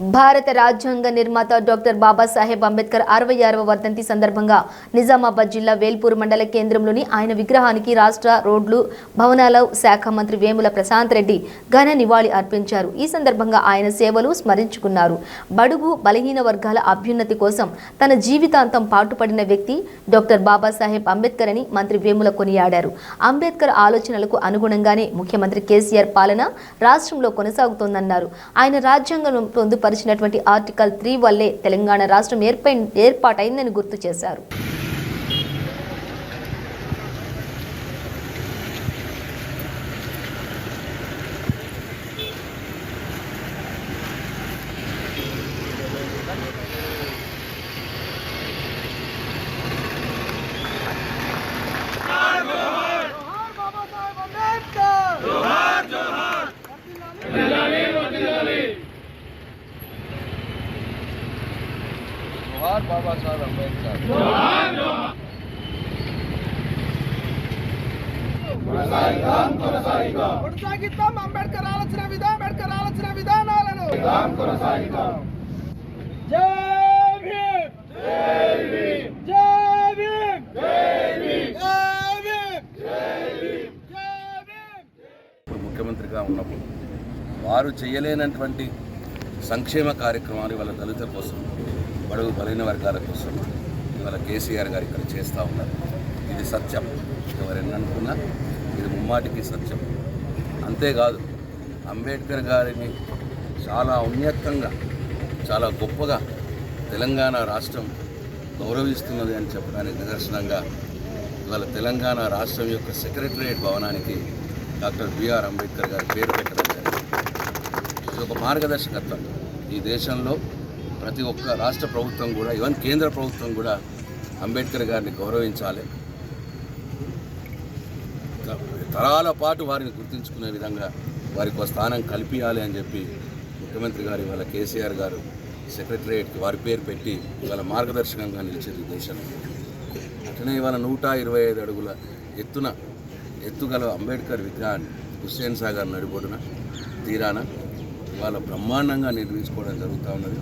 భారత రాజ్యాంగ నిర్మాత డాక్టర్ బాబాసాహెబ్ అంబేద్కర్ 66వ వర్ధంతి సందర్భంగా నిజామాబాద్ జిల్లా వేల్పూర్ మండల కేంద్రంలోని ఆయన విగ్రహానికి రాష్ట్ర రోడ్లు భవనాల శాఖ మంత్రి వేముల ప్రశాంత్ రెడ్డి ఘన నివాళి అర్పించారు. ఈ సందర్భంగా ఆయన సేవలు స్మరించుకున్నారు. బడుగు బలహీన వర్గాల అభ్యున్నతి కోసం తన జీవితాంతం పాటుపడిన వ్యక్తి డాక్టర్ బాబాసాహెబ్ అంబేద్కర్ అని మంత్రి వేముల కొనియాడారు. అంబేద్కర్ ఆలోచనలకు అనుగుణంగానే ముఖ్యమంత్రి కేసీఆర్ పాలన రాష్ట్రంలో కొనసాగుతోందన్నారు. ఆయన రాజ్యాంగం పొందుపరిచినటువంటి ఆర్టికల్ 3 వల్లే తెలంగాణ రాష్ట్రం ఏర్పాటైందని గుర్తు చేశారు. जोहार बाबा साहब अम्बेडकर కొనసాగిద్దాం అంబేద్కర్ ఆలోచన విధానాలను జై భీమ్ జై భీమ్ జై భీమ్ జై భీమ్ జై భీమ్ జై భీమ్. ముఖ్యమంత్రిగా ఉన్నప్పుడు వారు చేయలేనటువంటి సంక్షేమ కార్యక్రమాలు ఇవాళ దళితుల కోసం, బడుగు బలైన వర్గాల కోసం ఇవాళ కేసీఆర్ గారు ఇక్కడ చేస్తూ ఉన్నారు. ఇది సత్యం. ఎవరైనా అనుకున్నా ఇది ముమ్మాటికి సత్యం. అంతేకాదు, అంబేద్కర్ గారిని చాలా ఉన్నతంగా, చాలా గొప్పగా తెలంగాణ రాష్ట్రం గౌరవిస్తున్నది అని చెప్పడానికి నిదర్శనంగా ఇవాళ తెలంగాణ రాష్ట్రం యొక్క సెక్రటరియట్ భవనానికి డాక్టర్ బిఆర్ అంబేద్కర్ గారి పేరు పెట్టడం జరిగింది. ఇది ఒక మార్గదర్శకత్వం. ఈ దేశంలో ప్రతి ఒక్క రాష్ట్ర ప్రభుత్వం కూడా, ఈవెన్ కేంద్ర ప్రభుత్వం కూడా అంబేద్కర్ గారిని గౌరవించాలి. తరాల పాటు వారిని గుర్తుంచుకునే విధంగా వారికి ఒక స్థానం కల్పించాలి అని చెప్పి ముఖ్యమంత్రి గారు ఇవాళ కేసీఆర్ గారు సెక్రటరియట్కి వారి పేరు పెట్టి ఇవాళ మార్గదర్శకంగా నిలిచింది దేశంలో. అట్లనే ఇవాళ 125 అడుగుల ఎత్తుగల అంబేద్కర్ విగ్రహాన్ని హుస్సేన్ సాగర్ నడిబొడ్డున తీరాన ఇవాళ బ్రహ్మాండంగా నిర్మించుకోవడం జరుగుతూ ఉన్నది.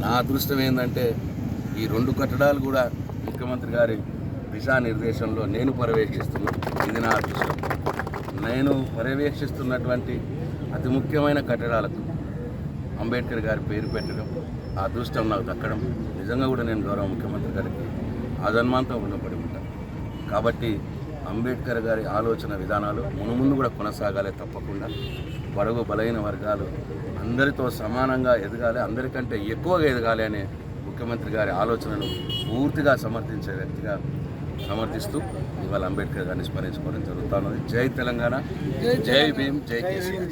నా అదృష్టం ఏంటంటే ఈ 2 కట్టడాలు కూడా ముఖ్యమంత్రి గారి దిశానిర్దేశంలో నేను పర్యవేక్షిస్తున్నాను. ఇది నా అదృష్టం. నేను పర్యవేక్షిస్తున్నటువంటి అతి ముఖ్యమైన కట్టడాలకు అంబేద్కర్ గారి పేరు పెట్టడం, ఆ అదృష్టం నాకు దక్కడం నిజంగా కూడా నేను గౌరవ ముఖ్యమంత్రి గారికి ఆజన్మాంతం రుణపడి ఉంటాను. కాబట్టి అంబేద్కర్ గారి ఆలోచన విధానాలు మునుముందు కూడా కొనసాగాలి. తప్పకుండా బడుగు బలైన వర్గాలు అందరితో సమానంగా ఎదగాలి, అందరికంటే ఎక్కువగా ఎదగాలి అనే ముఖ్యమంత్రి గారి ఆలోచనను పూర్తిగా సమర్థించే వ్యక్తిగా సమర్థిస్తూ ఇవాళ అంబేద్కర్ గారిని స్మరించుకోవడం జరుగుతున్నది. జై తెలంగాణ, జై భీమ్, జై కేసీఆర్.